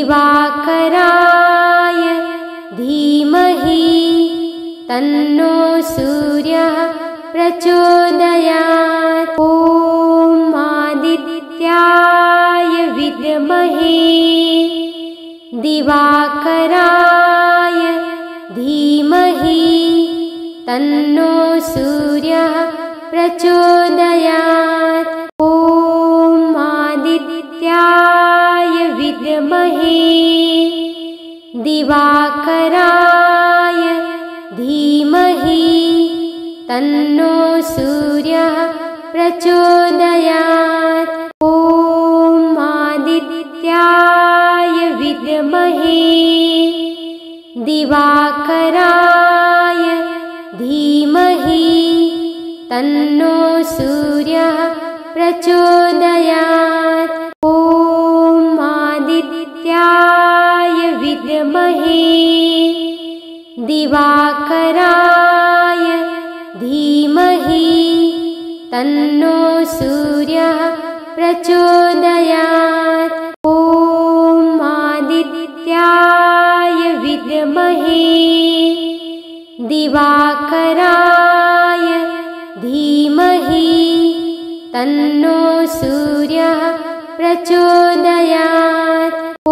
दिवाकराय धीमहि तन्नो सूर्यः प्रचोदयात्। ॐ आदित्याय विद्महे दिवाकराय धीमहि तन्नो सूर्यः प्रचोदयात्। ॐ आदित्याय विद्महे दिवाकराय धीमहि तन्नो सूर्यः प्रचोदयात्। ॐ आदित्याय विद्महे दिवाकराय धीमहि तन्नो सूर्यः प्रचोदयात्। ॐ आदित्याय विद्महे दिवाकराय धीमहि तन्नो सूर्यः प्रचोदयात्। ॐ आदित्याय विद्महे दिवाकराय धीमहि तन्नो सूर्यः प्रचोदयात्। ॐ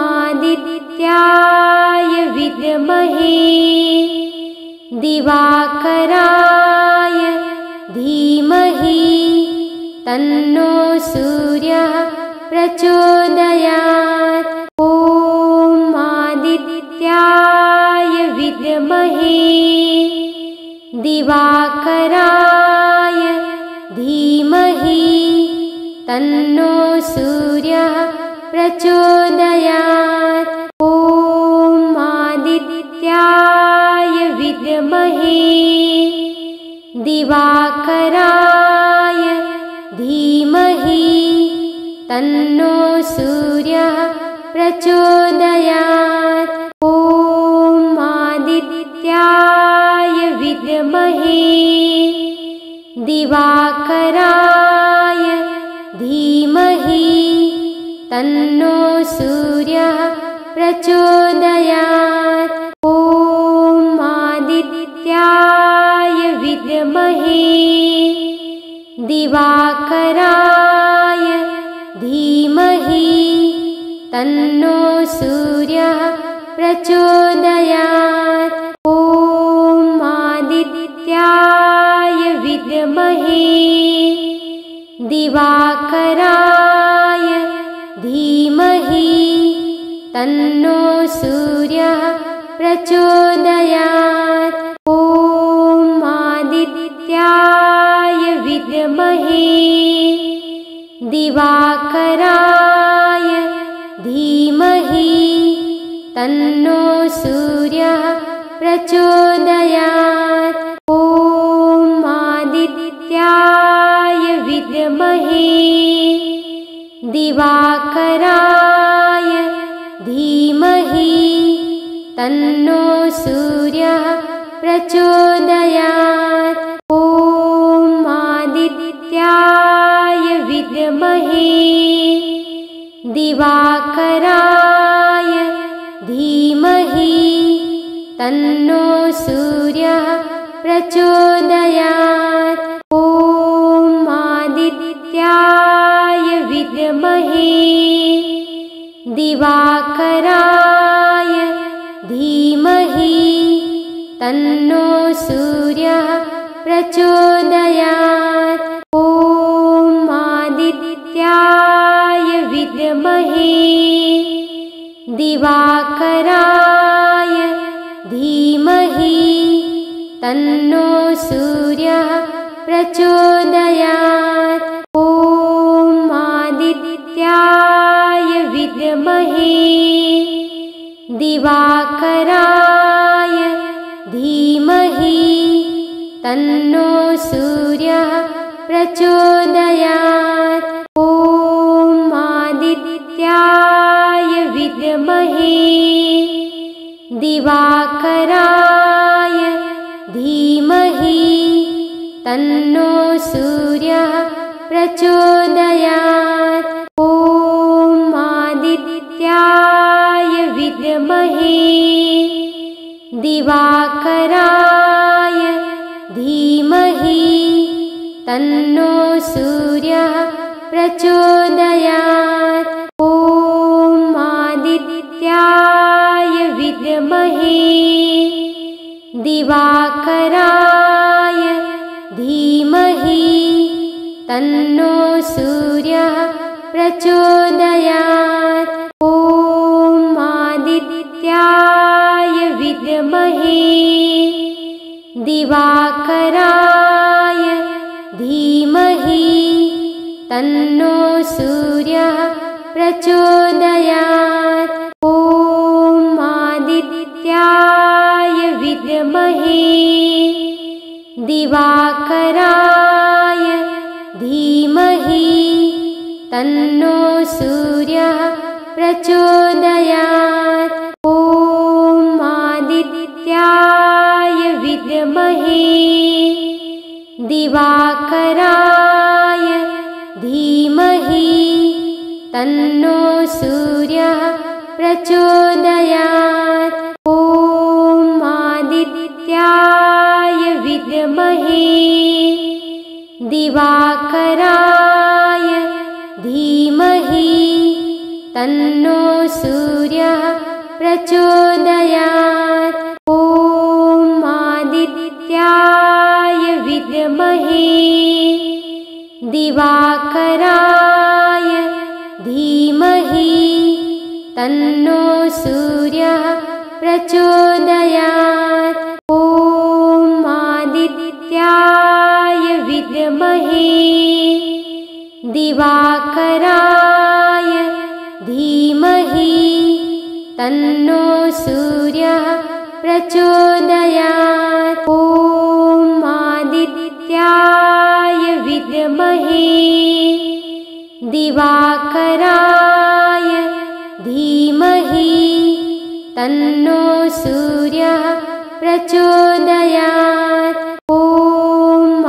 आदित्याय विद्महे दिवाकराय धीमहि तन्नो सूर्यः प्रचोदयात्। ॐ आदित्याय विद्महे दिवाकराय धीमहि तन्नो सूर्यः प्रचोदयात्। ॐ आदित्याय विद्महे दिवाकराय धीमहि तन्नो सूर्यः प्रचोदयात्। ॐ आदित्याय विद्महे दिवाकराय धीमहि तन्नो सूर्यः प्रचोदयात्। ॐ आदित्याय विद्महे दिवाकराय धीमहि तन्नो सूर्यः प्रचोदयात्। ॐ आदित्याय विद्महे दिवाकराय धीमहि तन्नो सूर्यः प्रचोदयात्। ॐ आदित्याय विद्महे दिवाकराय धीमहि तन्नो सूर्यः प्रचोदयात्। ॐ आदित्याय विद्महे दिवाकराय धीमहि तन्नो सूर्यः प्रचोदयात्। ॐ आदित्याय विद्महे दिवाकराय धीमहि तन्नो सूर्यः प्रचोदयात्। ॐ आदित्याय विद्महे दिवाकराय धीमहि तन्नो सूर्यः प्रचोदयात्। ॐ आदित्याय विद्महे दिवाकराय धीमहि तन्नो सूर्यः प्रचोदयात्। ॐ आदित्याय विद्महे दिवाकराय धीमहि तन्नो सूर्यः प्रचोदयात्। ॐ आदित्याय विद्महे दिवाकराय धीमहि तन्नो सूर्यः प्रचोदयात्। ॐ आदित्याय दिवाकराय धीमहि तन्नो सूर्यः प्रचोदयात्। ॐ आदित्याय विद्महे दिवाकराय धीमहि तन्नो सूर्यः प्रचोदयात्। ॐ आदित्याय विद्महे दिवाकराय धीमहि तन्नो सूर्यः प्रचोदयात्। ॐ आदित्याय विद्महे दिवाकराय धीमहि तन्नो सूर्यः प्रचोदयात्। ॐ आदित्याय विद्महे दिवाकराय धीमहि तन्नो सूर्यः प्रचोदयात्। ॐ आदित्याय विद्महे दिवाकराय धीमहि तन्नो सूर्यः प्रचोदयात्। ॐ आदित्याय विद्महे दिवाकराय धीमहि तन्नो सूर्यः प्रचोदयात्। ॐ आदित्याय विद्महे दिवाकराय धीमहि तन्नो सूर्यः प्रचोदयात्। ॐ आदित्याय विद्महे दिवाकराय धीमहि तन्नो सूर्यः प्रचोदयात्। ॐ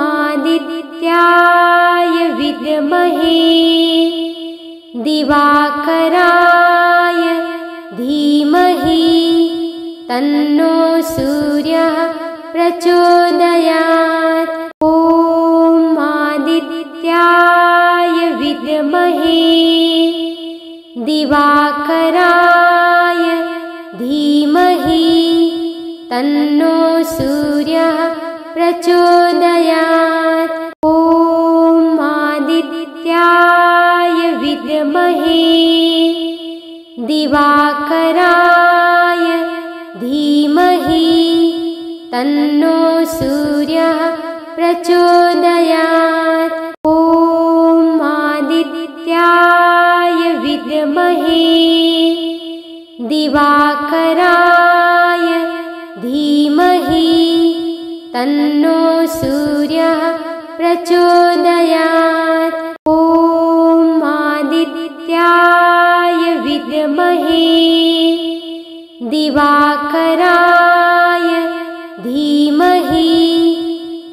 आदित्याय विद्महे दिवाकराय धीमहि तन्नो सूर्यः प्रचोदयात्। ॐ आदित्याय विद्महे दिवाकराय धीमहि तन्नो सूर्यः प्रचोदयात्। ॐ आदित्याय विद्महे दिवाकराय धीमहि तन्नो सूर्यः प्रचोदयात्। ॐ आदित्याय विद्महे दिवाकराय धीमहि तन्नो सूर्यः प्रचोदयात्। ॐ आदित्याय विद्महे दिवाकराय धीमहि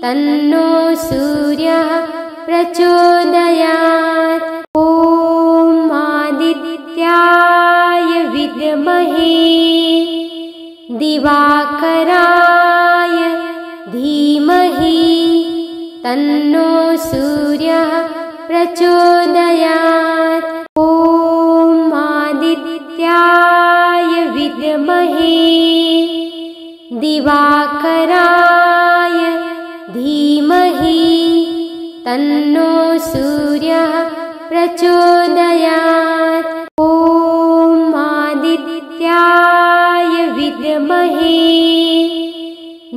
तन्नो सूर्यः प्रचोदयात्। ॐ आदित्याय विद्महे दिवाकराय धीमहि तन्नो सूर्यः प्रचोदयात्। ॐ आदित्याय विद्महे दिवाकराय धीमहि तन्नो सूर्यः प्रचोदयात्। ॐ आदित्याय विद्महे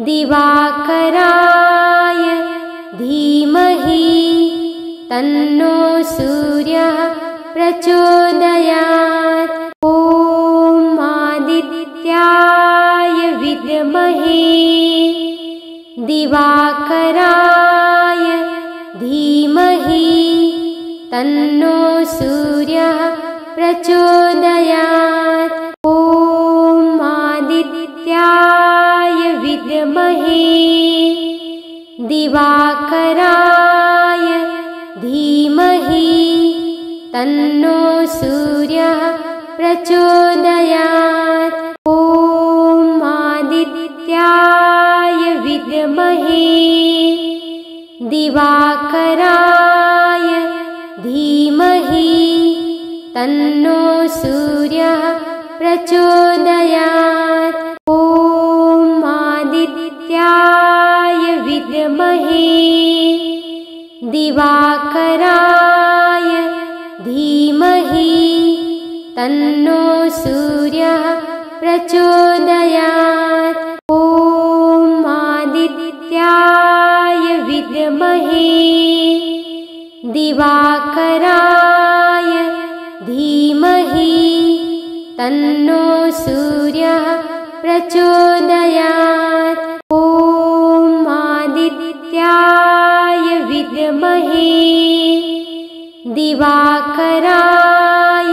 दिवाकराय धीमहि तन्नो सूर्यः प्रचोदयात्। ॐ आदित्याय विद्महे दिवाकराय धीमहि तन्नो सूर्यः प्रचोदयात्। ॐ आदित्याय विद्महे दिवाकराय धीमहि तन्नो सूर्यः प्रचोदयात्। ॐ आदित्याय दिवाकराय धीमहि तन्नो सूर्यः प्रचोदयात्। ॐ आदित्याय विद्महे दिवाकराय धीमहि तन्नो सूर्यः प्रचोदयात्। ॐ आदित्याय विद्महे दिवाकराय धीमहि तन्नो सूर्यः प्रचोदयात्। ॐ आदित्याय विद्महे दिवाकराय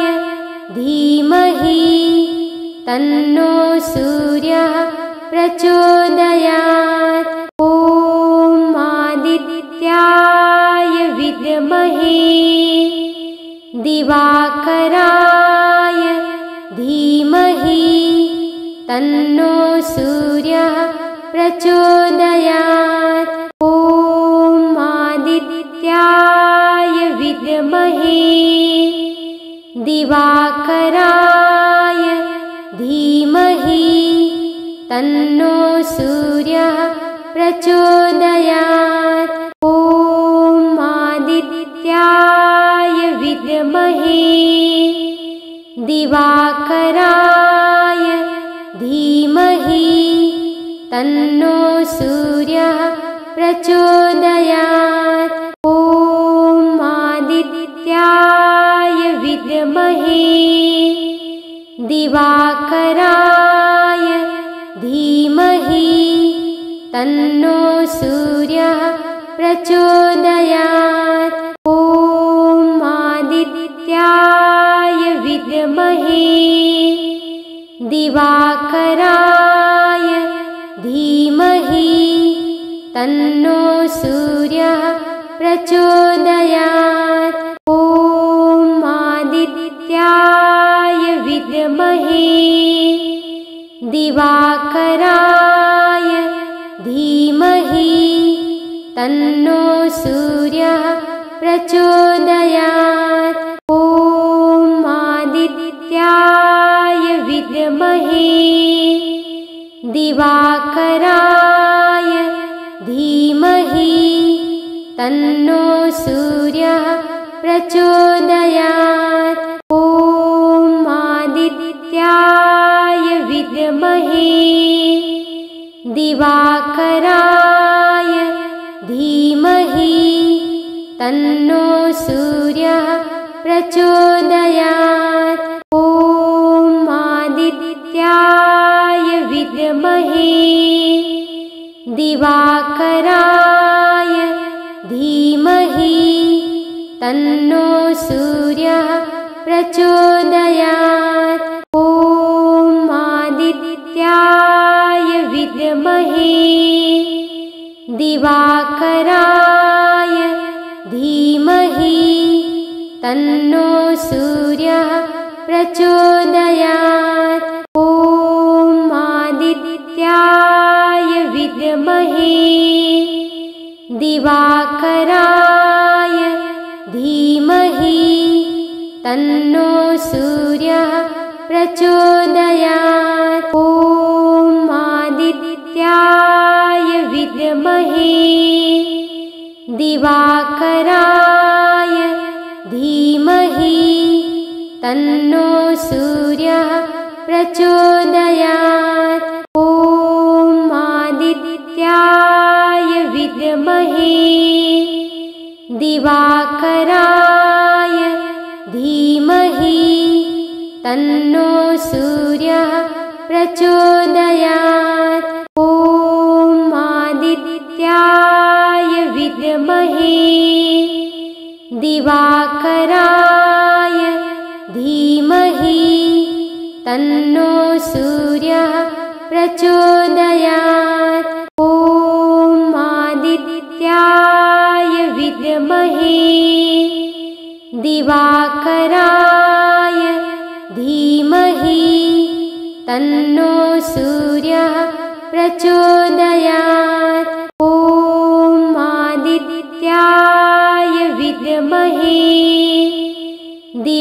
धीमहि तन्नो सूर्यः प्रचोदयात्। ॐ आदित्याय विद्महे दिवाकराय धीमहि तन्नो सूर्यः प्रचोदयात्। ॐ आदित्याय विद्महे दिवाकराय धीमहि तन्नो सूर्यः प्रचोदयात्। ॐ आदित्याय विद्महे दिवाकराय धीमहि तन्नो सूर्यः प्रचोदयात्। ॐ आदित्याय विद्महे दिवाकराय धीमहि तन्नो सूर्यः प्रचोदयात्। ॐ आदित्याय विद्महे दिवाकराय धीमहि तन्नो सूर्यः प्रचोदयात्। ॐ आदित्याय विद्महे दिवाकराय धीमहि तन्नो सूर्यः प्रचोदयात्। ॐ आदित्याय विद्महे दिवाकराय धीमहि तन्नो सूर्यः प्रचोदयात्। ॐ आदित्याय विद्महे दिवाकराय धीमहि तन्नो सूर्यः प्रचोदयात्। ॐ आदित्याय विद्महे दिवाकराय धीमहि तन्नो सूर्यः प्रचोदयात्। ॐ आदित्याय विद्महे दिवाकराय धीमहि तन्नो सूर्यः प्रचोदयात्। ॐ आदित्याय विद्महे दिवाकराय धीमहि तन्नो सूर्यः प्रचोदयात्। ॐ आदित्याय विद्महे दिवाकराय धीमहि तन्नो सूर्यः प्रचोदयात्। ॐ आदित्याय विद्महे दिवाकराय धीमहि तन्नो सूर्यः प्रचोदयात्। ॐ आदित्याय विद्महे दिवाकराय धीमहि तन्नो सूर्यः प्रचोदयात्। ॐ आदित्याय विद्महे दिवाकराय धीमहि तन्नो सूर्यः प्रचोदयात्। ॐ आदित्याय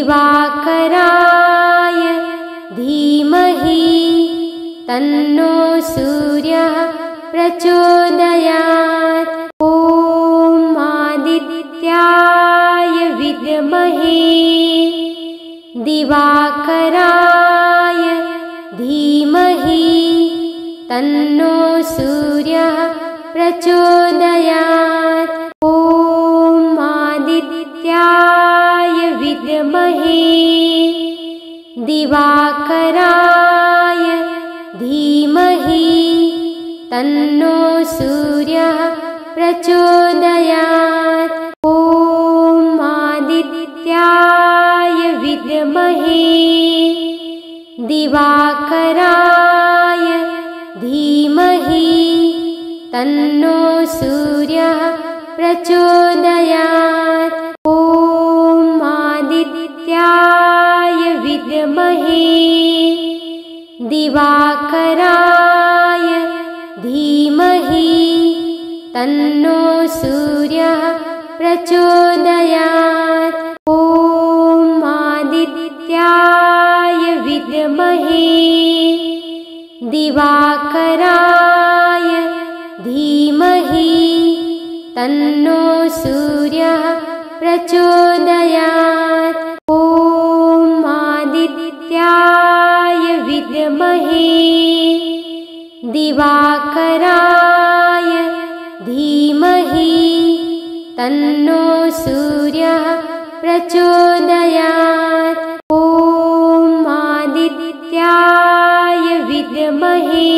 दिवाकराय धीमहि तन्नो सूर्यः प्रचोदयात्। ॐ आदित्याय विद्महे दिवाकराय धीमहि तन्नो सूर्यः प्रचोदयात्। ॐ आदित्याय विद्महे दिवाकराय धीमहि तन्नो सूर्यः प्रचोदयात्। ॐ आदित्याय विद्महे दिवाकराय धीमहि तन्नो सूर्यः प्रचोदयात्। ॐ आदित्याय विद्महे दिवाकराय धीमहि तन्नो सूर्यः प्रचोदयात्। ॐ आदित्याय विद्महे दिवाकराय धीमहि तन्नो सूर्यः प्रचोदयात्। ॐ आदित्याय विद्महे दिवाकराय धीमहि तन्नो सूर्यः प्रचोदयात्। ॐ आदित्याय विद्महे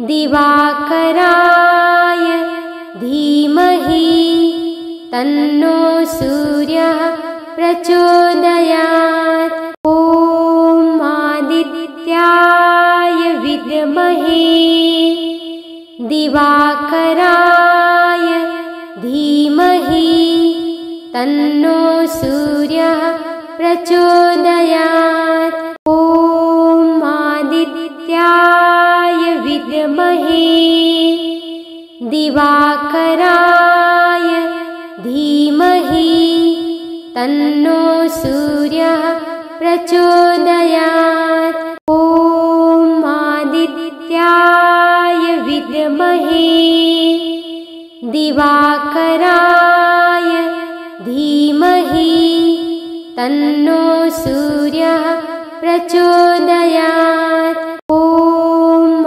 दिवाकराय धीमहि तन्नो सूर्यः प्रचोदयात्। ॐ आदित्याय विद्महे दिवाकराय धीमहि तन्नो सूर्यः प्रचोदयात्। ॐ आदित्याय विद्महे दिवाकराय धीमहि तन्नो सूर्यः प्रचोदयात्। ॐ आदित्याय विद्महे दिवाकराय धीमहि तन्नो सूर्यः प्रचोदयात्। ॐ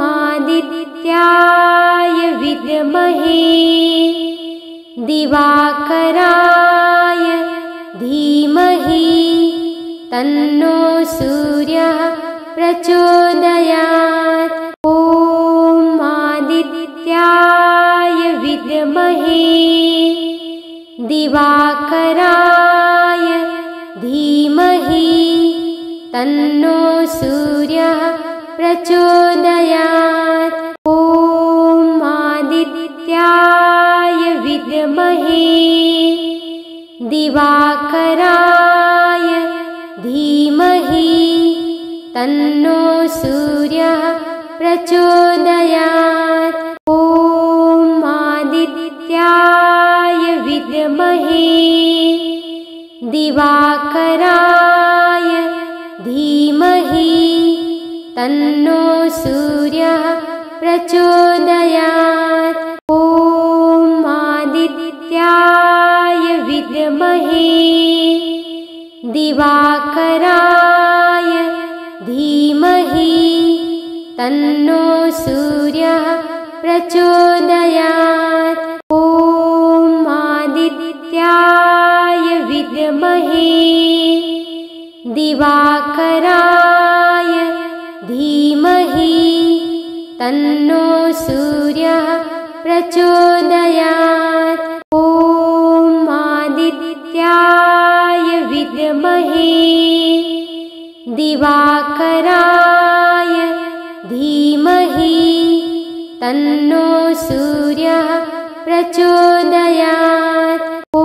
आदित्याय विद्महे दिवाकराय धीमहि तन्नो सूर्यः प्रचोदयात्। ॐ आदित्याय विद्महे दिवाकराय धीमहि तन्नो सूर्यः प्रचोदयात्। ॐ आदित्याय विद्महे दिवाकराय धीमहि तन्नो सूर्यः प्रचोदयात्। ॐ आदित्याय विद्महे दिवाकराय धीमहि तन्नो सूर्यः प्रचोदयात्। ॐ आदित्याय विद्महे दिवाकराय धीमहि तन्नो सूर्यः प्रचोदयात्। ॐ आदित्याय विद्महे दिवाकराय धीमहि तन्नो सूर्यः प्रचोदयात्। ॐ आदित्याय विद्महे दिवाकराय धीमहि तन्नो सूर्यः प्रचोदयात्। ॐ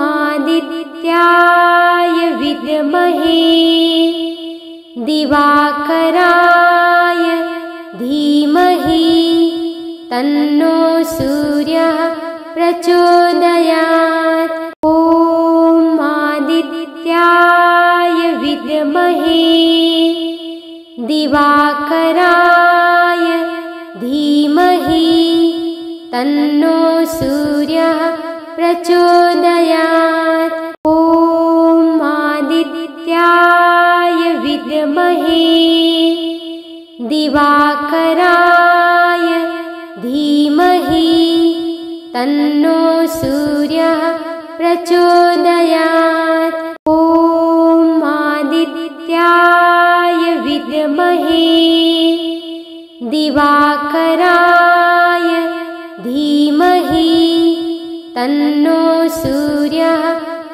आदित्याय विद्महे दिवाकराय धीमहि तन्नो सूर्यः प्रचोदयात्। ॐ आदित्याय दिवाकराय धीमहि तन्नो सूर्यः प्रचोदयात्। ॐ आदित्याय विद्महे दिवाकराय धीमहि तन्नो सूर्यः प्रचोदयात्। ॐ आदित्याय विद्महे दिवाकराय धीमहि तन्नो सूर्यः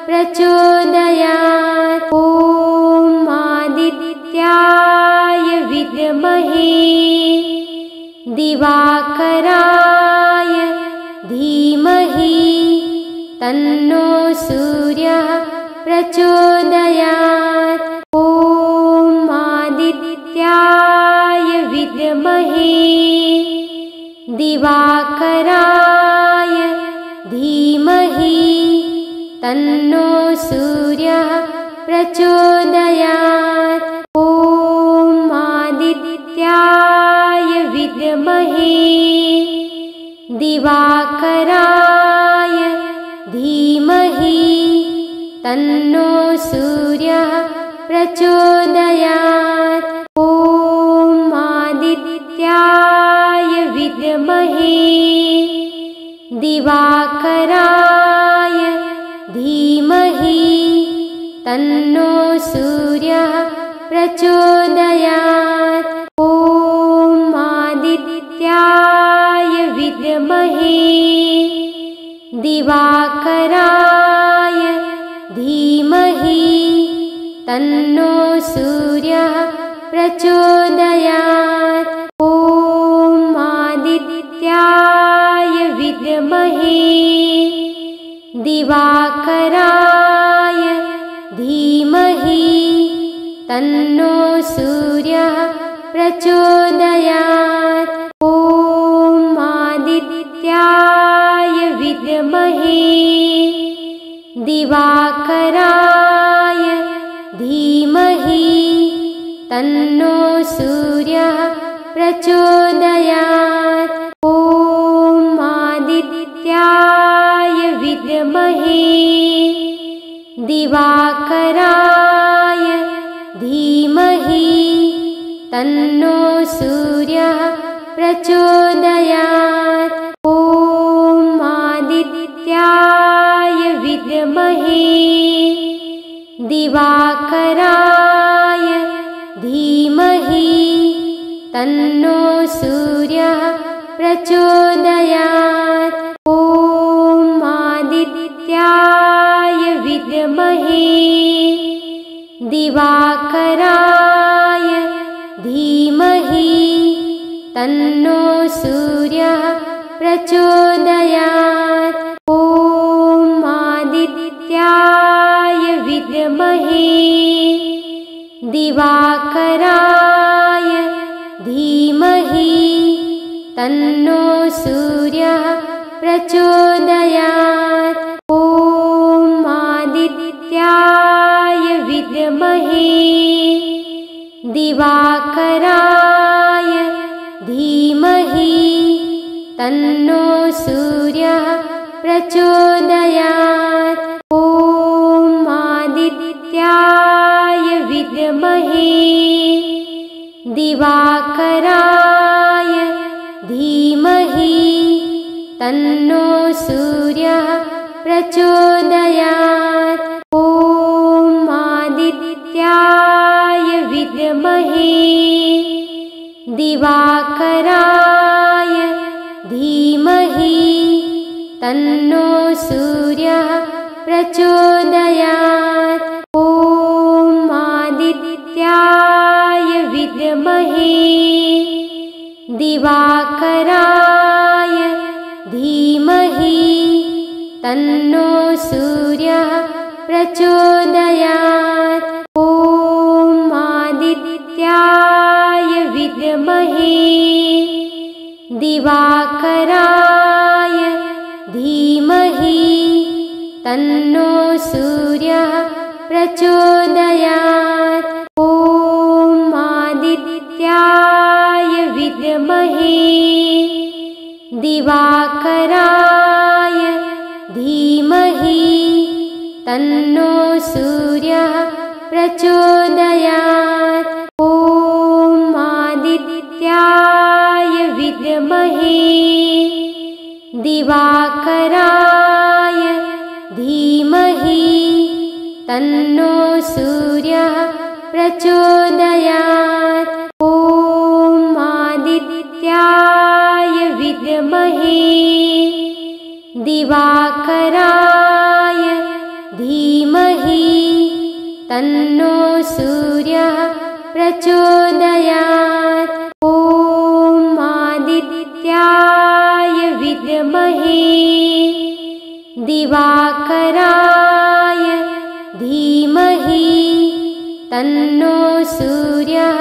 प्रचोदयात्। ॐ आदित्याय विद्महे दिवाकराय धीमहि तन्नो सूर्यः प्रचोदयात्। ॐ आदित्याय विद्महे दिवाकराय धीमहि तन्नो सूर्यः प्रचोदयात्। ॐ आदित्याय विद्महे दिवाकराय धीमहि तन्नो सूर्यः प्रचोदयात्। ॐ आदित्याय विद्महे दिवाकराय धीमहि तन्नो सूर्यः प्रचोदयात्। ॐ आदित्याय विद्महे दिवाकराय धीमहि तन्नो सूर्यः प्रचोदयात्। ॐ आदित्याय विद्महे दिवाकराय धीमहि तन्नो सूर्यः प्रचोदयात्। ॐ आदित्याय विद्महे दिवाकराय धीमहि तन्नो सूर्यः प्रचोदयात्। ॐ आदित्याय विद्महे दिवाकराय धीमहि तन्नो सूर्यः प्रचोदयात्। ॐ आदित्याय विद्महे दिवाकराय धीमहि तन्नो सूर्यः प्रचोदयात्। ॐ आदित्याय विद्महे दिवाकराय धीमहि तन्नो सूर्यः प्रचोदयात्। ॐ आदित्याय विद्महे दिवाकराय धीमहि तन्नो सूर्यः प्रचोदयात्। ॐ आदित्याय विद्महे दिवाकराय धीमहि तन्नो सूर्यः प्रचोदयात्। ॐ आदित्याय विद्महे दिवाकराय धीमहि तन्नो सूर्यः प्रचोदयात्। ॐ आदित्याय विद्महे दिवाकराय धीमहि तन्नो सूर्यः प्रचोदयात्। ॐ आदित्याय विद्महे दिवाकराय धीमहि तन्नो सूर्यः प्रचोदयात्। ॐ आदित्याय विद्महे दिवाकराय धीमहि तन्नो सूर्यः प्रचोदयात्। ॐ आदित्याय दिवाकराय धीमहि तन्नो सूर्यः प्रचोदयात्। ॐ आदित्याय विद्महे दिवाकराय धीमहि तन्नो सूर्यः प्रचोदयात्। ॐ आदित्याय विद्महे दिवाकराय धीमहि तन्नो सूर्यः प्रचोदयात्। ॐ आदित्याय विद्महे दिवाकराय धीमहि तन्नो सूर्यः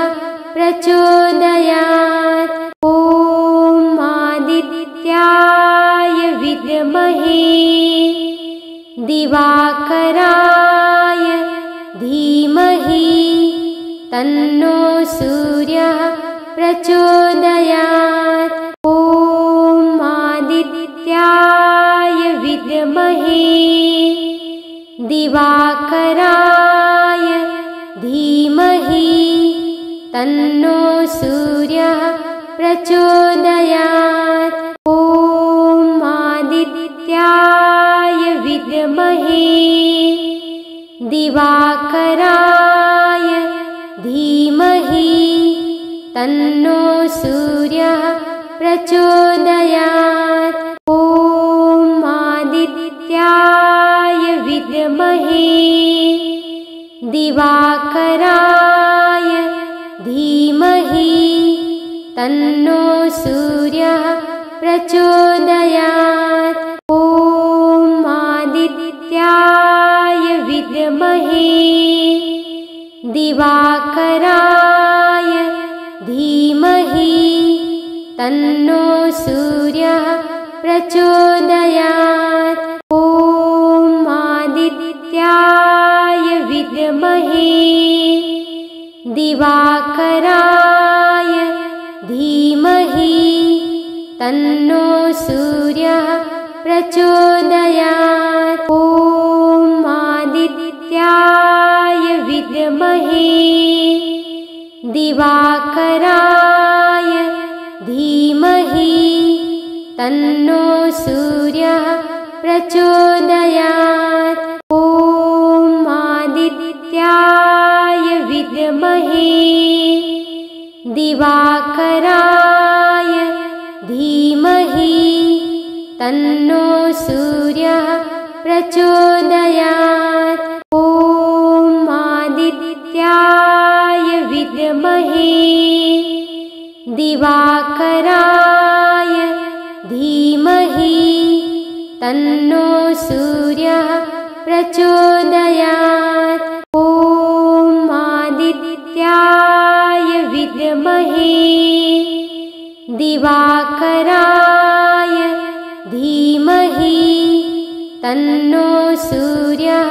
प्रचोदयात्। ॐ आदित्याय विद्महे दिवाकराय धीमहि तन्नो सूर्यः प्रचोदयात्। ॐ आदित्याय विद्महे दिवाकराय धीमहि तन्नो सूर्यः प्रचोदयात्। ॐ आदित्याय विद्महे दिवाकराय धीमहि तन्नो सूर्यः प्रचोदयात्। ॐ आदित्याय विद्महे दिवाकराय धीमहि तन्नो सूर्यः प्रचोदयात्। ॐ आदित्याय विद्महे दिवाकराय धीमहि तन्नो सूर्यः प्रचोदयात्। ॐ आदित्याय विद्महे दिवाकराय धीमहि तन्नो सूर्यः प्रचोदयात्। ॐ आदित्याय विद्महे दिवाकराय धीमहि तन्नो सूर्यः प्रचोदयात्। ॐ आदित्याय विद्महे दिवाकराय धीमहि तन्नो सूर्यः प्रचोदयात्। ॐ आदित्याय विद्महे दिवाकराय धीमहि तन्नो सूर्यः प्रचोदयात्। ॐ आदित्याय विद्महे दिवाकराय धीमहि तन्नो सूर्यः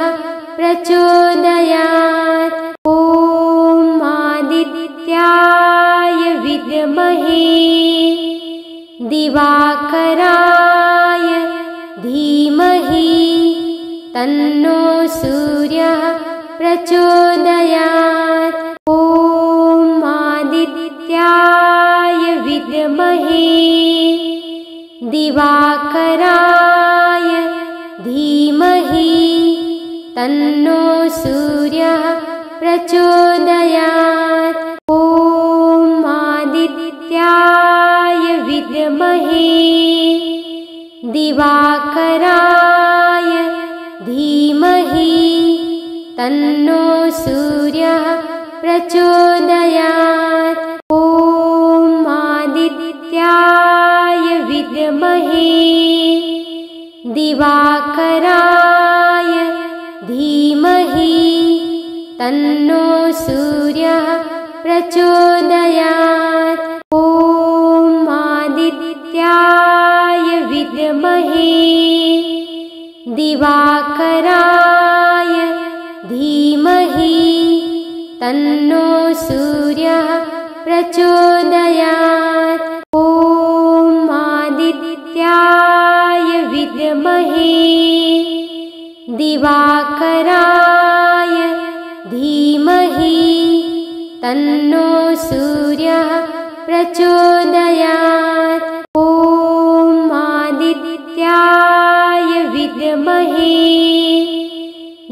प्रचोदयात्। ॐ आदित्याय विद्महे दिवाकराय धीमहि तन्नो सूर्यः प्रचोदयात्। ॐ आदित्याय विद्महे दिवाकराय धीमहि तन्नो सूर्यः प्रचोदयात्। ॐ आदित्याय विद्महे दिवाकराय धीमहि तन्नो सूर्यः प्रचोदयात्। ॐ आदित्याय विद्महे दिवाकराय धीमहि तन्नो सूर्यः प्रचोदयात्। ॐ आदित्याय विद्महे दिवाकराय धीमहि तन्नो सूर्यः प्रचोदयात्। ॐ आदित्याय दिवाकराय धीमहि तन्नो सूर्यः प्रचोदयात्। ॐ आदित्याय विद्महे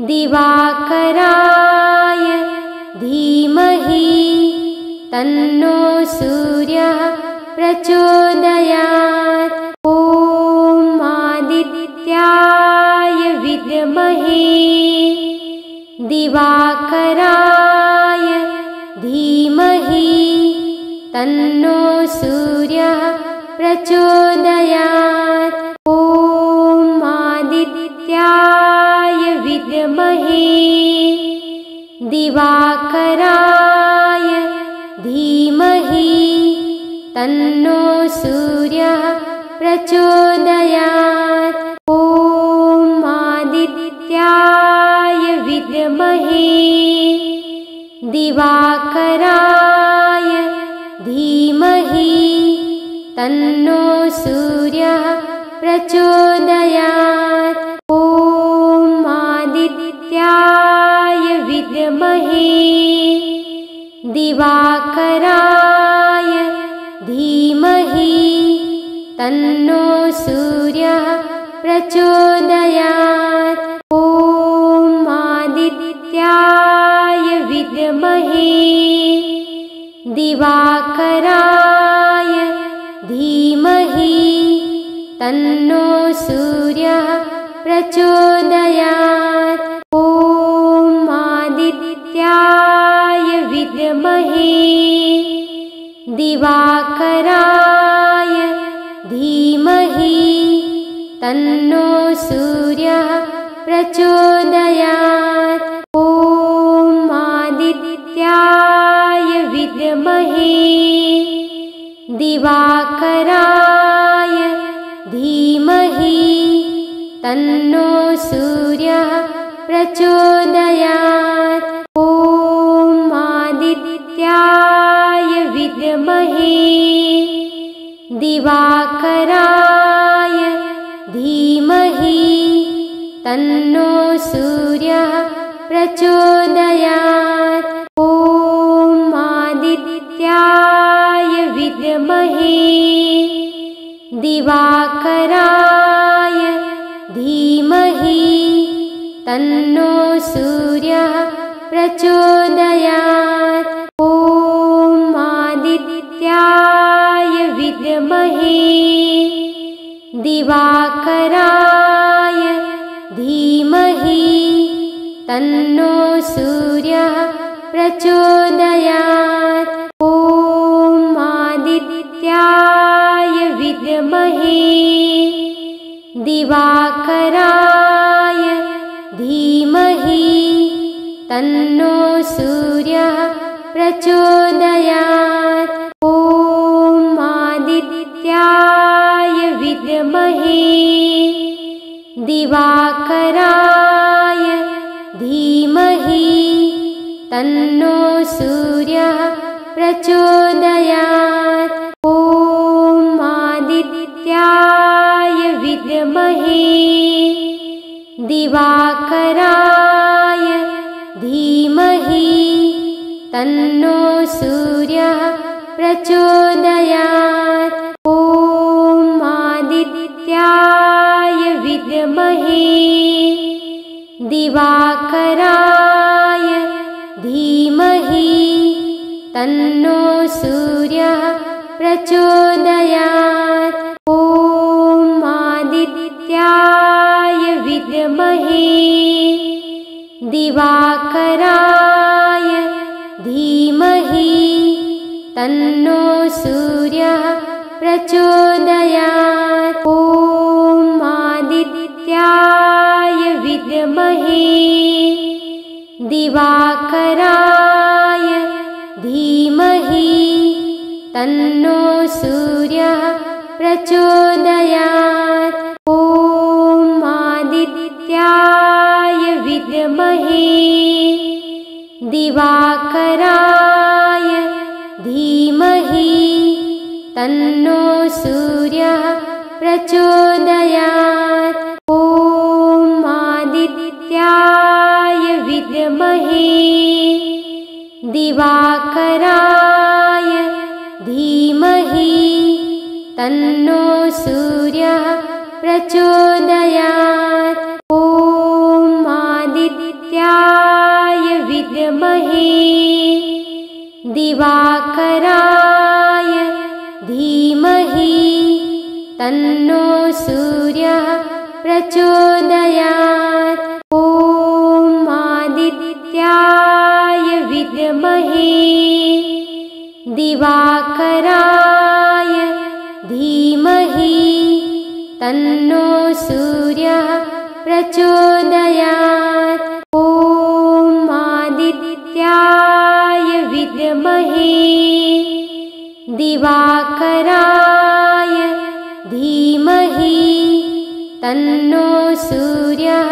दिवाकराय धीमहि तन्नो सूर्यः प्रचोदयात्। ॐ आदित्याय विद्महे दिवाकराय धीमहि तन्नो सूर्यः प्रचोदयात्। ॐ आदित्याय विद्महे दिवाकराय धीमहि तन्नो सूर्यः प्रचोदयात्। ॐ आदित्याय विद्महे दिवाकराय धीमहि तन्नो सूर्यः प्रचोदयात्। ॐ आदित्याय विद्महे दिवाकराय धीमहि तन्नो सूर्यः प्रचोदयात्। ॐ आदित्याय विद्महे दिवाकराय धीमहि तन्नो सूर्यः प्रचोदयात्। ॐ आदित्याय विद्महे दिवाकराय धीमहि तन्नो सूर्यः प्रचोदयात्। ॐ आदित्याय विद्महे दिवाकराय धीमहि तन्नो सूर्यः प्रचोदयात्। ॐ आदित्याय विद्महे दिवाकराय धीमहि तन्नो सूर्यः प्रचोदयात्। ॐ आदित्याय विद्महे दिवाकराय धीमहि तन्नो सूर्यः प्रचोदयात्। ॐ आदित्याय विद्महे दिवाकराय धीमहि तन्नो सूर्यः प्रचोदयात्। ॐ आदित्याय विद्महे दिवाकराय धीमहि तन्नो सूर्यः प्रचोदयात्। ॐ आदित्याय विद्महे दिवाकराय धीमहि तन्नो सूर्यः प्रचोदयात्। ॐ आदित्याय विद्महे दिवाकराय धीमहि तन्नो सूर्यः प्रचोदयात्। ॐ आदित्याय विद्महे दिवाकराय धीमहि तन्नो सूर्यः प्रचोदयात्। ॐ आदित्याय विद्महे दिवाकराय धीमहि तन्नो सूर्यः प्रचोदयात्। ॐ आदित्याय विद्महे दिवाकराय धीमहि तन्नो सूर्यः प्रचोदयात्। ॐ आदित्याय विद्महे दिवाकराय धीमहि तन्नो सूर्यः प्रचोदयात्। ॐ आदित्याय दिवाकराय धीमहि तन्नो सूर्यः प्रचोदयात्। ॐ आदित्याय विद्महे दिवाकराय धीमहि तन्नो सूर्यः प्रचोदयात्। ॐ आदित्याय विद्महे दिवाकराय धीमहि तन्नो सूर्यः प्रचोदयात्। ॐ आदित्याय विद्महे दिवाकराय धीमहि तन्नो सूर्यः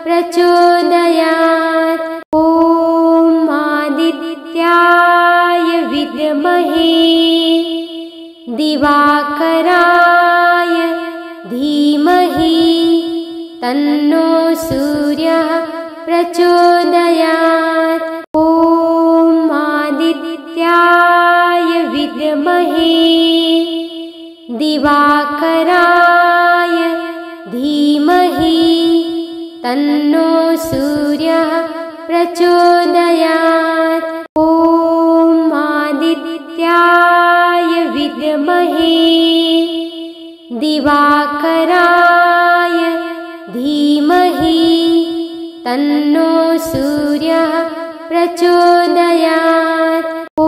प्रचोदयात्। ॐ आदित्याय विद्महे दिवाकराय धीमहि तन्नो सूर्यः प्रचोदयात्। ॐ आदित्याय विद्महे दिवाकराय धीमहि तन्नो सूर्यः प्रचोदयात्। ॐ आदित्याय विद्महे दिवाकराय धीमहि तन्नो सूर्यः प्रचोदयात्। ॐ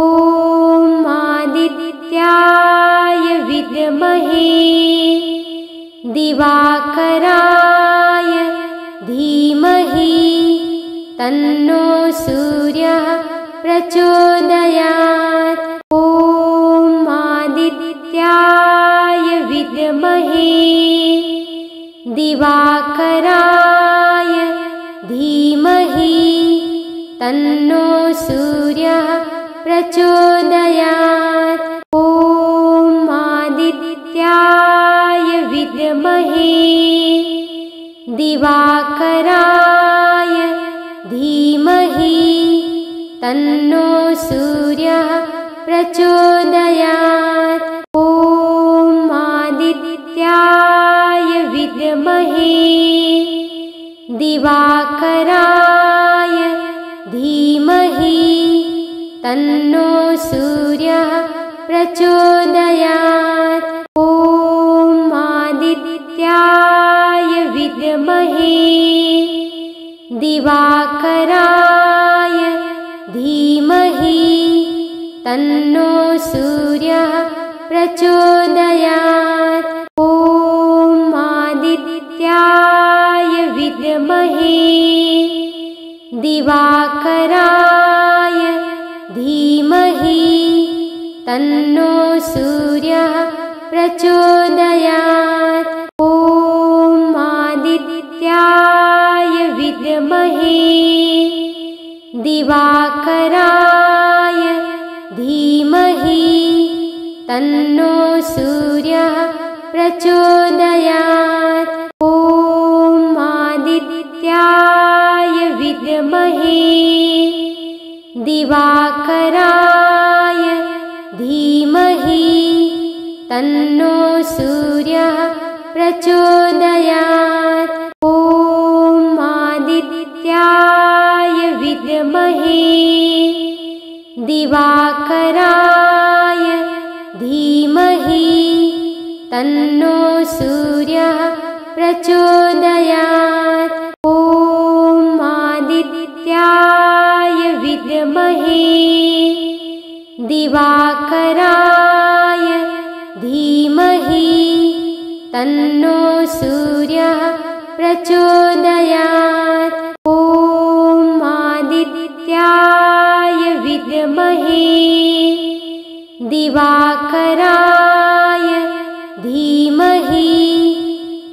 आदित्याय विद्महे दिवाकराय धीमहि तन्नो सूर्यः प्रचोदयात्। ॐ आदित्याय विद्महे दिवाकराय धीमहि तन्नो सूर्यः प्रचोदयात्। ॐ आदित्याय विद्महे दिवाकराय धीमहि तन्नो सूर्यः प्रचोदयात्। ॐ आदित्याय विद्महे दिवाकराय धीमहि तन्नो सूर्यः प्रचोदयात्। ॐ आदित्याय विद्महे दिवाकराय धीमहि तन्नो सूर्यः प्रचोदयात्। ॐ आदित्याय विद्महे दिवाकराय धीमहि तन्नो सूर्यः प्रचोदयात्। ॐ आदित्याय विद्महे दिवाकराय धीमहि तन्नो सूर्यः प्रचोदयात्। ॐ आदित्याय विद्महे दिवाकराय धीमहि तन्नो सूर्यः प्रचोदयात्। ॐ आदित्याय विद्महे दिवाकराय धीमहि तन्नो सूर्यः प्रचोदयात्। ॐ आदित्याय विद्महे दिवाकराय धीमहि तन्नो सूर्यः प्रचोदयात्। ॐ आदित्याय विद्महे दिवाकराय धीमहि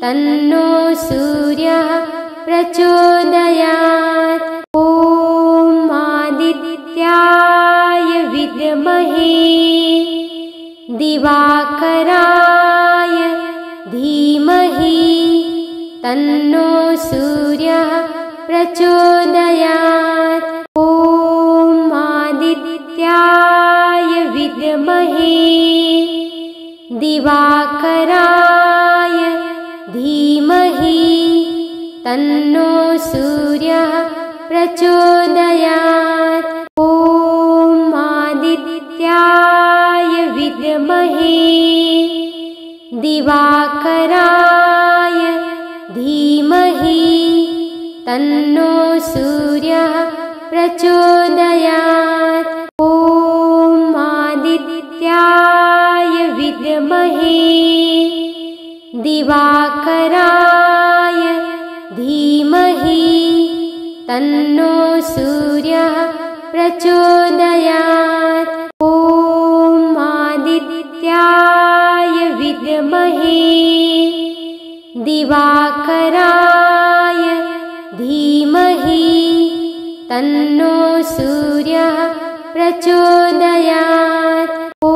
तन्नो सूर्यः प्रचोदयात्। ॐ आदित्याय विद्महे दिवाकराय धीमहि तन्नो सूर्यः प्रचोदयात्। ॐ आदित्याय तन्नो सूर्यः प्रचोदयात्। ॐ आदित्याय विद्महे दिवाकराय धीमहि तन्नो सूर्यः प्रचोदयात्। ॐ आदित्याय विद्महे दिवाकराय धीमहि तन्नो सूर्यः प्रचोदयात्। ॐ आदित्याय विद्महे दिवाकराय धीमहि तन्नो सूर्यः प्रचोदयात्। ॐ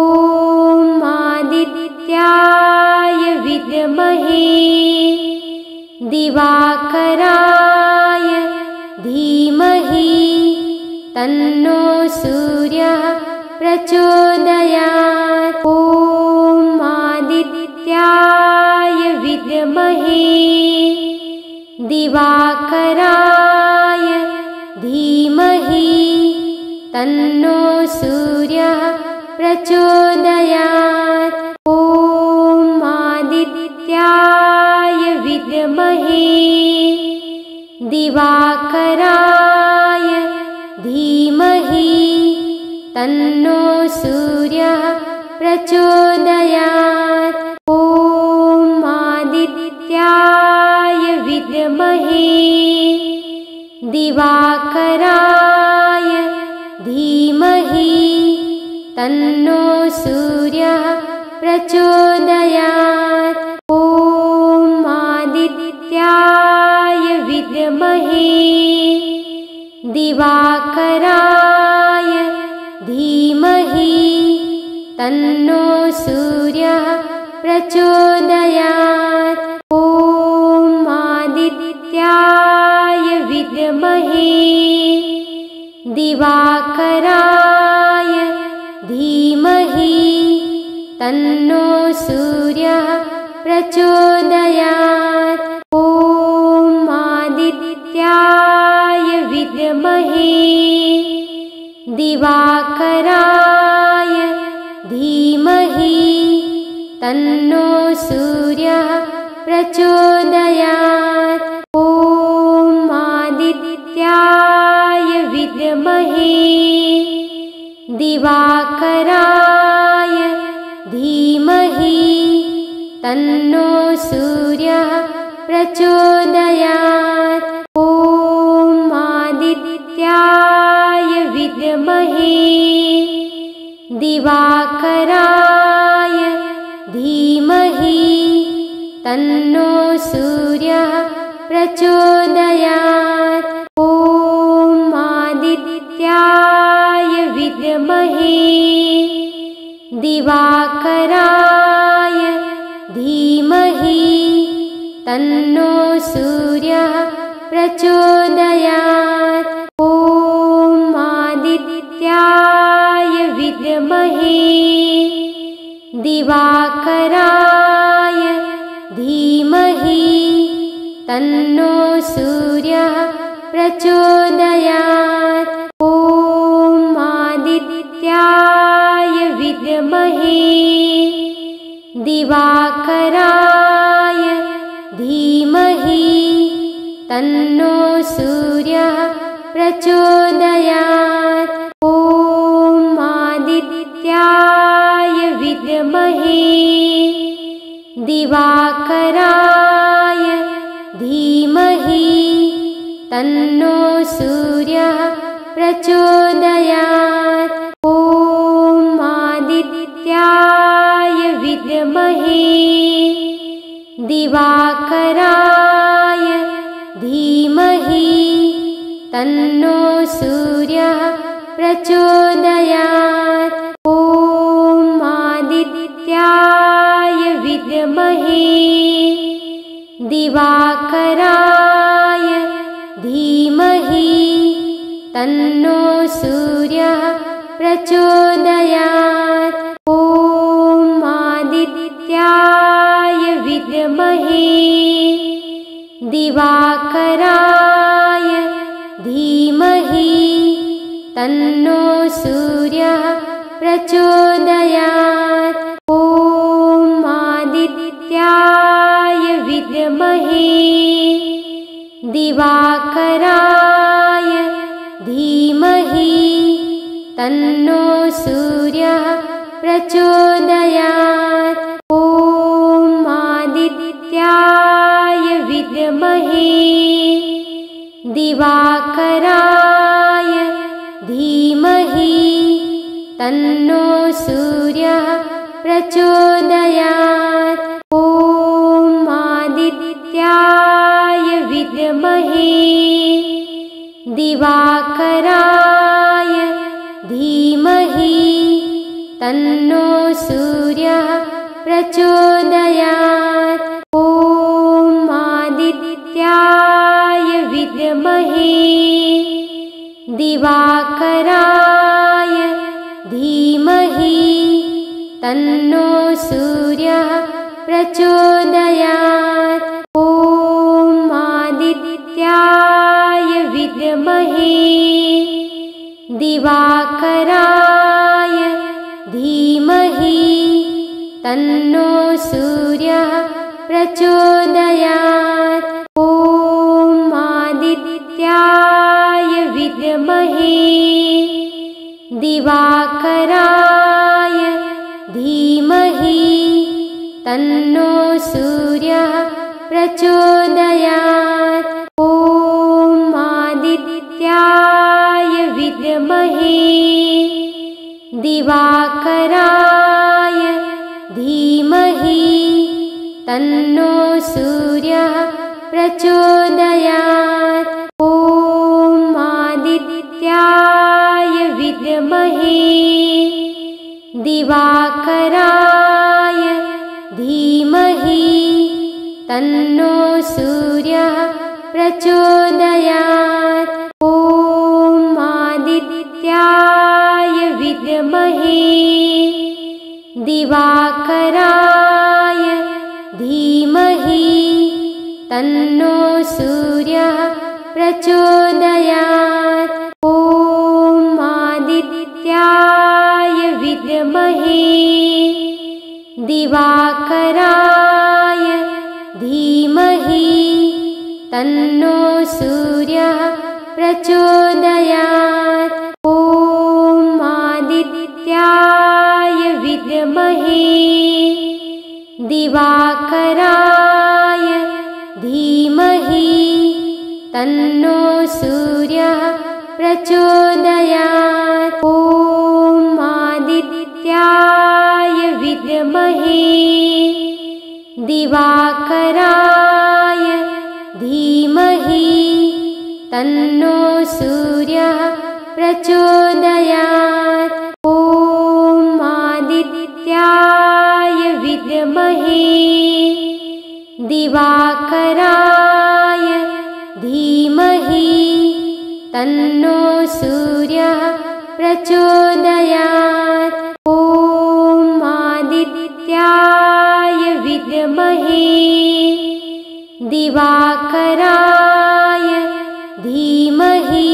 आदित्याय विद्महे दिवाकराय धीमहि तन्नो सूर्यः प्रचोदयात्। ॐ आदित्याय विद्महे दिवाकराय धीमहि तन्नो सूर्यः प्रचोदयात्। ॐ आदित्याय विद्महे दिवाकराय धीमहि तन्नो सूर्यः प्रचोदयात्। ॐ आदित्याय विद्महे दिवाकराय धीमहि तन्नो सूर्यः प्रचोदयात्। ॐ आदित्याय विद्महे दिवाकराय धीमहि तन्नो सूर्यः प्रचोदयात्। ॐ आदित्याय विद्महे दिवाकराय धीमहि तन्नो सूर्यः प्रचोदयात्। ॐ आदित्याय विद्महे दिवाकराय धीमहि तन्नो सूर्यः प्रचोदयात्। ॐ आदित्याय विद्महे दिवाकराय धीमहि तन्नो सूर्यः प्रचोदयात्। ॐ आदित्याय विद्महे दिवाकराय धीमहि तन्नो सूर्यः प्रचोदयात्। ॐ आदित्याय विद्महे दिवाकराय धीमहि तन्नो सूर्यः प्रचोदयात्। ॐ आदित्याय विद्महे दिवाकराय धीमहि तन्नो सूर्यः प्रचोदयात्। ॐ आदित्याय विद्महे दिवाकराय धीमहि तन्नो सूर्यः प्रचोदयात्। ॐ आदित्याय विद्महे दिवाकराय धीमहि तन्नो सूर्यः प्रचोदयात्। ॐ आदित्याय विद्महे दिवाकराय धीमहि तन्नो सूर्यः प्रचोदयात्। ॐ आदित्याय विद्महे दिवाकराय धीमहि तन्नो सूर्यः प्रचोदयात्। ॐ आदित्याय विद्महे दिवाकराय तन्नो सूर्यः प्रचोदयात्। ॐ आदित्याय विद्महे दिवाकराय धीमहि तन्नो सूर्यः प्रचोदयात्। ॐ आदित्याय विद्महे दिवाकराय धीमहि तन्नो सूर्यः प्रचोदयात्। ॐ आदित्याय विद्महे दिवाकराय धीमहि तन्नो सूर्यः प्रचोदयात्। ॐ आदित्याय विद्महे दिवाकराय धीमहि तन्नो सूर्यः प्रचोदयात्। ॐ आदित्याय विद्महे दिवाकराय धीमहि तन्नो सूर्यः प्रचोदयात्। ॐ आदित्याय विद्महे दिवाकराय धीमहि तन्नो सूर्यः प्रचोदयात्। ॐ आदित्याय विद्महे दिवाकराय धीमहि तन्नो सूर्यः प्रचोदयात्। ॐ आदित्याय विद्महे दिवाकराय धीमहि तन्नो सूर्यः प्रचोदयात्। ॐ आदित्याय विद्महे दिवाकराय धीमहि तन्नो सूर्यः प्रचोदयात्। ॐ आदित्याय विद्महे दिवाकराय धीमहि तन्नो सूर्यः प्रचोदयात्। ॐ आदित्याय विद्महे दिवाकराय धीमहि तन्नो सूर्यः प्रचोदयात्। ॐ आदित्याय विद्महे दिवाकराय धीमहि तन्नो सूर्यः प्रचोदयात्। ॐ आदित्याय विद्महे दिवाकराय धीमहि तन्नो सूर्यः प्रचोदयात्। ॐ आदित्याय विद्महे दिवाकराय धीमहि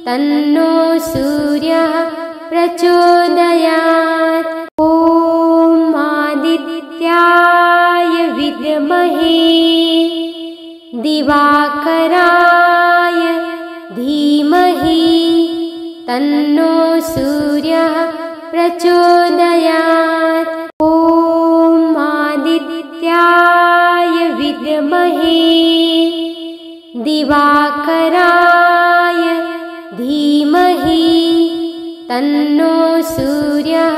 तन्नो सूर्यः प्रचोदयात्। ॐ आदित्याय विद्महे दिवाकराय धीमहि तन्नो सूर्यः प्रचोदयात्। ॐ आदित्याय विद्महे दिवाकराय धीमहि तन्नो सूर्यः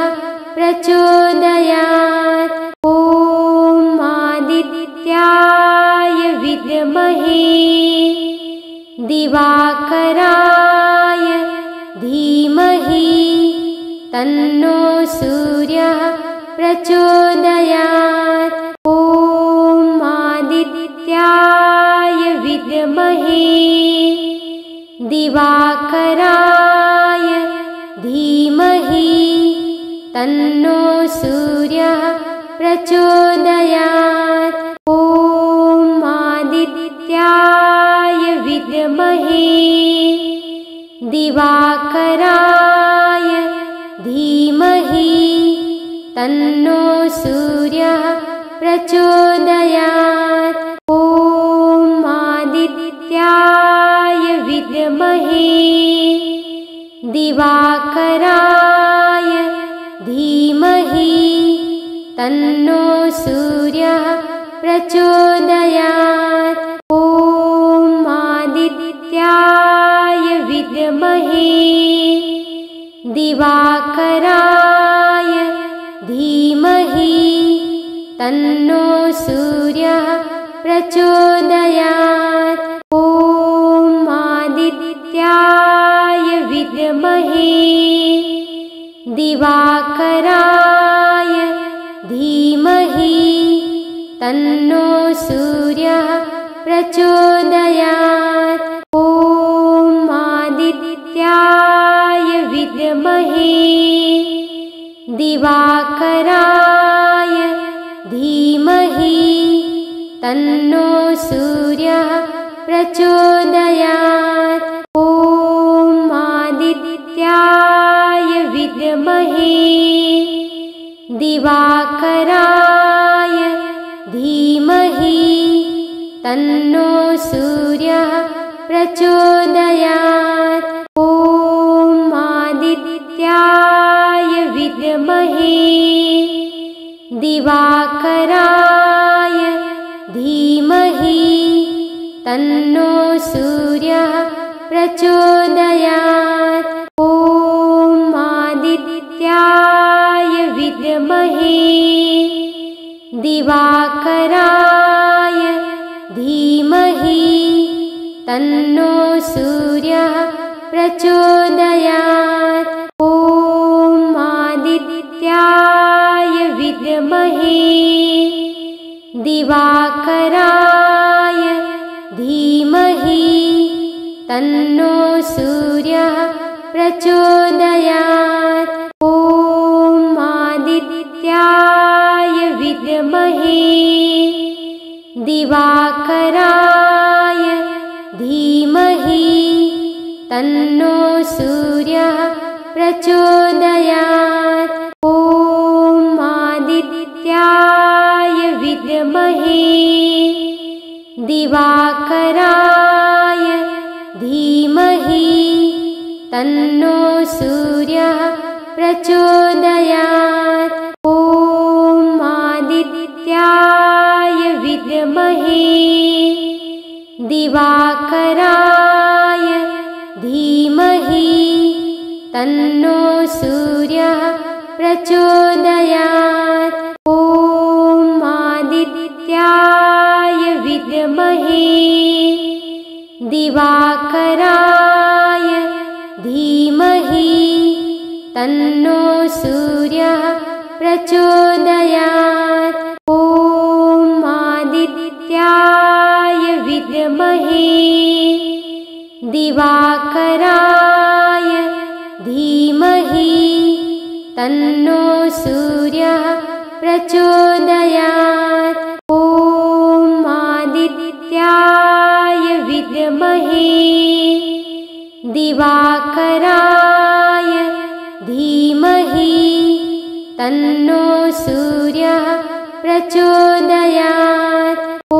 प्रचोदयात्। ॐ आदित्याय विद्महे दिवाकराय धीमहि तन्नो सूर्यः प्रचोदयात्। ॐ आदित्याय विद्महे दिवाकराय धीमहि तन्नो सूर्यः प्रचोदयात्। ॐ आदित्याय विद्महे दिवाकराय धीमहि तन्नो सूर्यः प्रचोदयात्। ॐ आदित्याय विद्महे दिवाकराय धीमहि तन्नो सूर्यः प्रचोदयात्। ॐ आदित्याय विद्महे दिवाकराय धीमहि तन्नो सूर्यः प्रचोदयात्। ॐ आदित्याय विद्महे दिवाकराय धीमहि तन्नो सूर्यः प्रचोदयात्। ॐ आदित्याय विद्महे दिवाकराय धीमहि तन्नो सूर्यः प्रचोदयात्। ॐ आदित्याय विद्महे दिवाकराय धीमहि तन्नो सूर्यः प्रचोदयात्। ॐ आदित्याय विद्महे दिवाकराय धीमहि तन्नो सूर्यः प्रचोदयात्। ॐ आदित्याय विद्महे दिवाकराय धीमहि तन्नो सूर्यः प्रचोदयात्। ॐ आदित्याय विद्महे दिवाकराय धीमहि तन्नो सूर्यः प्रचोदयात्। ॐ आदित्याय विद्महे दिवाकराय धीमहि तन्नो सूर्यः प्रचोदयात्। ॐ आदित्याय विद्महे दिवाकराय धीमहि तन्नो सूर्यः प्रचोदयात्। ॐ आदित्याय विद्महे दिवाकराय धीमहि तन्नो सूर्यः प्रचोदयात्। ॐ आदित्याय विद्महे दिवाकराय धीमहि तन्नो सूर्यः प्रचोदयात्। ॐ आदित्याय विद्महे दिवाकराय धीमहि तन्नो सूर्यः प्रचोदयात्। ॐ आदित्याय विद्महे दिवाकराय धीमहि तन्नो सूर्यः प्रचोदयात्। ॐ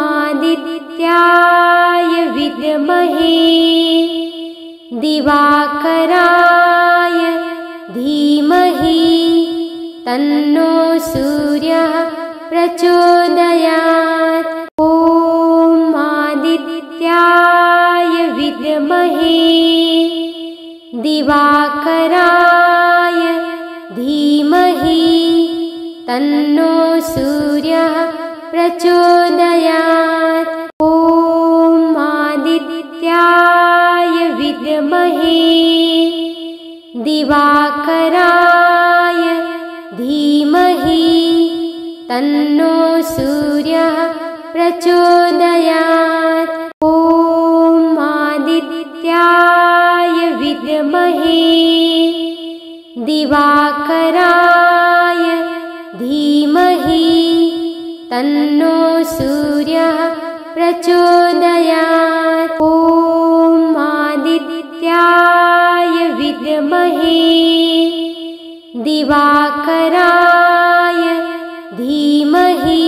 आदित्याय विद्महे दिवाकराय धीमहि तन्नो सूर्यः प्रचोदयात्। ॐ आदित्याय विद्महे दिवाकराय धीमहि तन्नो सूर्यः प्रचोदयात्। ॐ आदित्याय विद्महे दिवाकराय धीमहि तन्नो सूर्यः प्रचोदयात्। ॐ आदित्याय विद्महे दिवाकराय धीमहि तन्नो सूर्यः प्रचोदयात्। ॐ आदित्याय दिवाकराय धीमहि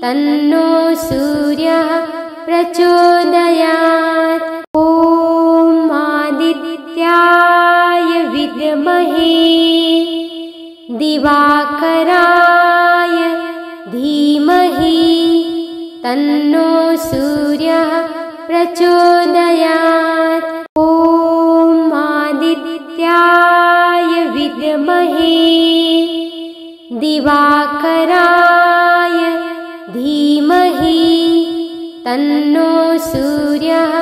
तन्नो सूर्यः प्रचोदयात्। ॐ आदित्याय विद्महे दिवाकराय धीमहि तन्नो सूर्यः प्रचोदयात्। ॐ आदित्याय विद्महे दिवाकराय धीमहि तन्नो सूर्यः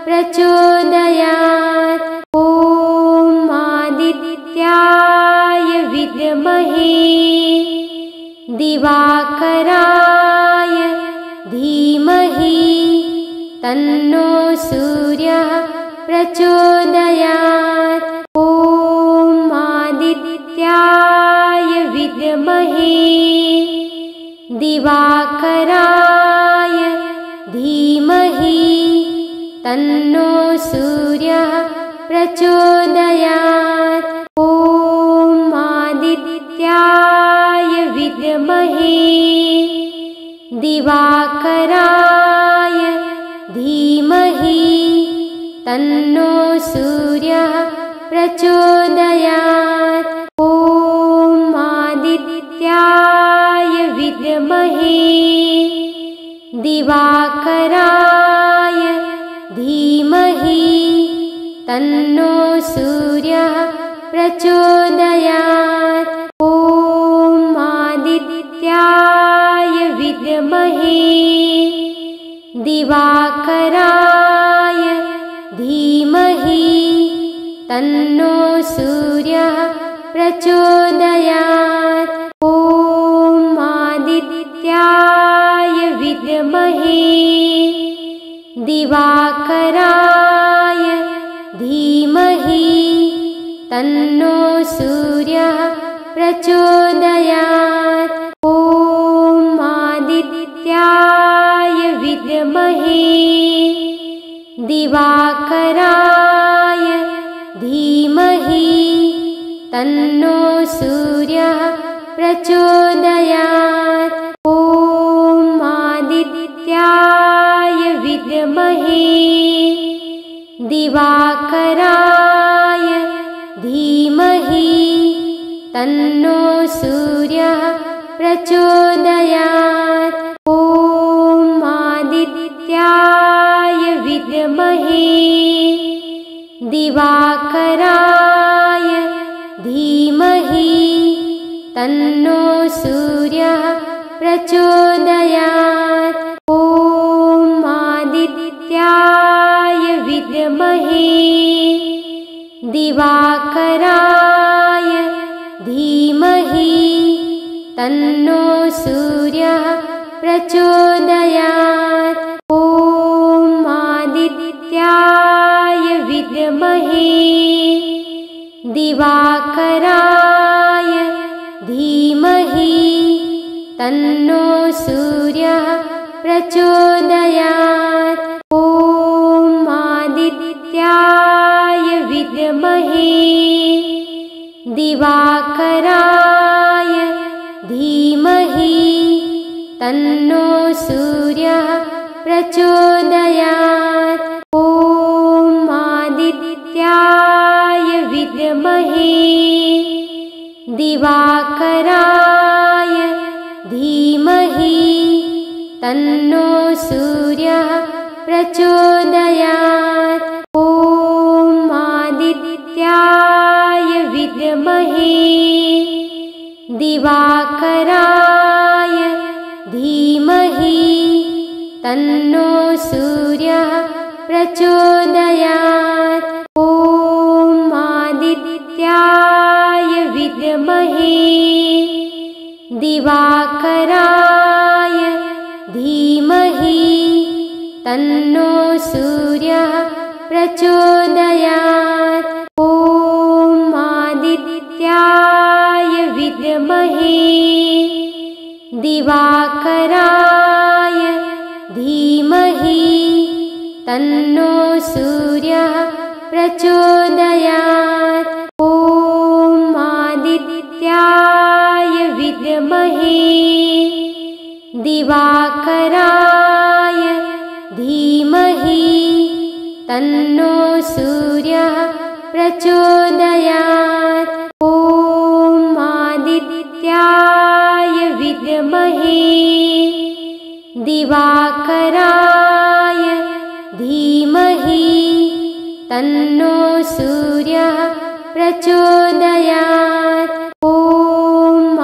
प्रचोदयात्। ॐ आदित्याय विद्महे दिवाकराय धीमहि तन्नो सूर्यः प्रचोदयात्। ॐ आदित्याय विद्महे दिवाकराय धीमहि तन्नो सूर्यः प्रचोदयात्। ॐ आदित्याय विद्महे दिवाकराय धीमहि तन्नो सूर्यः प्रचोदयात्। ॐ आदित्याय विद्महे दिवाकराय धीमहि तन्नो सूर्यः प्रचोदयात्। ॐ आदित्याय विद्महे दिवाकराय धीमहि तन्नो सूर्यः प्रचोदयात्। ॐ आदित्याय विद्महे दिवाकराय धीमहि तन्नो सूर्यः प्रचोदयात्। ॐ आदित्याय विद्महे दिवाकराय धीमहि तन्नो सूर्यः प्रचोदयात्। ॐ आदित्याय विद्महे दिवाकराय धीमहि तन्नो सूर्यः प्रचोदयात्। ॐ आदित्याय विद्महे दिवाकराय धीमहि तन्नो सूर्यः प्रचोदयात्। ॐ आदित्याय विद्महे दिवाकराय धीमहि तन्नो सूर्यः प्रचोदयात्। ॐ आदित्याय विद्महे दिवाकराय धीमहि तन्नो सूर्यः प्रचोदयात्। ॐ आदित्याय विद्महे दिवाकराय धीमहि तन्नो सूर्यः प्रचोदयात्। ॐ आदित्याय विद्महे दिवाकराय धीमहि तन्नो सूर्यः प्रचोदयात्। ॐ आदित्याय विद्महे दिवाकराय धीमहि तन्नो सूर्यः प्रचोदयात्। ॐ आदित्याय विद्महे दिवाकराय धीमहि तन्नो सूर्यः प्रचोदयात्। ॐ आदित्याय विद्महे दिवाकराय धीमहि तन्नो सूर्यः प्रचोदयात्। ॐ आदित्याय दिवाकराय धीमहि तन्नो सूर्यः प्रचोदयात्। ॐ आदित्याय विद्महे दिवाकराय धीमहि तन्नो सूर्यः प्रचोदयात्। ॐ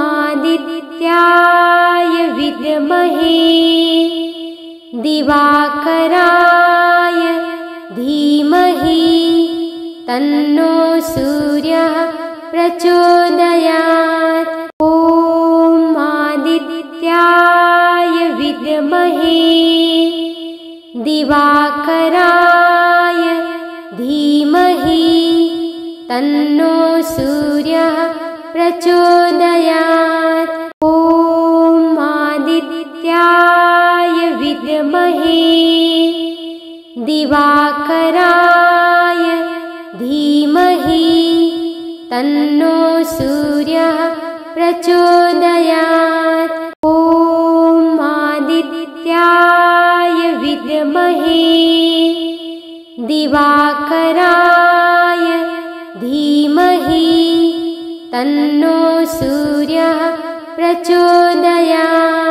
आदित्याय विद्महे दिवाकराय धीमहि तन्नो सूर्यः प्रचोदयात्। ॐ आदित्याय विद्महे दिवाकराय धीमहि तन्नो सूर्यः प्रचोदयात्। ॐ आदित्याय विद्महे दिवाकराय धीमहि तन्नो सूर्यः प्रचोदयात्। ॐ आदित्याय विद्महे दिवाकराय धीमहि तन्नो सूर्यः प्रचोदयात्।